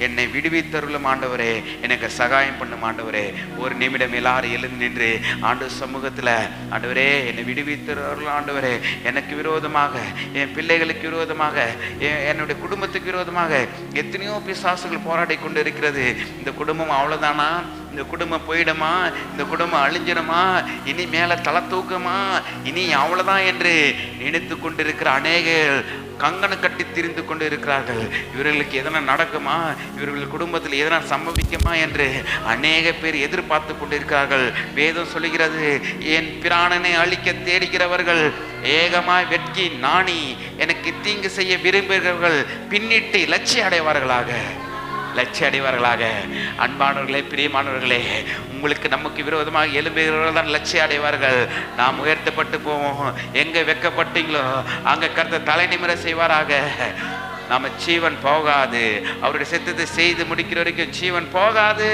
என்னை விடுவித்தருளும் ஆண்டவரே, எனக்கு சகாயம் பண்ணும் ஆண்டவரே. ஒரு நிமிடம் எல்லாரும் எழுந்து நின்று ஆண்டவர் சமூகத்தில், ஆண்டவரே என்னை விடுவித்தருளும் ஆண்டவரே, எனக்கு விரோதமாக, என் பிள்ளைகளுக்கு விரோதமாக, என்னுடைய குடும்பத்துக்கு விரோதமாக எத்தனையோ பிசாசுகள் போராடி கொண்டு இருக்கிறது. இந்த குடும்பம் அவ்வளோதானா? இந்த குடும்பம் போயிடுமா? இந்த குடும்பம் அழிஞ்சிடுமா? இனி மேலே தலை தூக்கமா? இனி அவ்வளோதான் என்று நினைத்து கொண்டிருக்கிற அநேகர் கங்கணம் கட்டி திரிந்து கொண்டு இருக்கிறார்கள். இவர்களுக்கு எதனா நடக்குமா? இவர்கள் குடும்பத்தில் எதனா சம்பவிக்குமா என்று அநேக பேர் எதிர்பார்த்து கொண்டிருக்கிறார்கள். வேதம் சொல்லுகிறது, என் பிராணனை அழிக்க தேடுகிறவர்கள் ஏகமாய் வெட்கி நாணி எனக்கு தீங்கு செய்ய விரும்புகிறவர்கள் பின்னிட்டு லட்சிய அடைவார்களாக. அன்பானவர்களே, பிரியமானவர்களே, உங்களுக்கு நமக்கு விரோதமாக எழும்புகிறவர்கள் தான் லட்சிய அடைவார்கள். நாம் உயர்த்தப்பட்டு போவோம். எங்க வெக்கப்பட்டீங்களோ அங்க கர்த்தர் தலை நிமிர செய்வாராக. நாம ஜீவன் போகாது. அவருடைய சித்தத்தை செய்து முடிக்கிற வரைக்கும் ஜீவன் போகாது.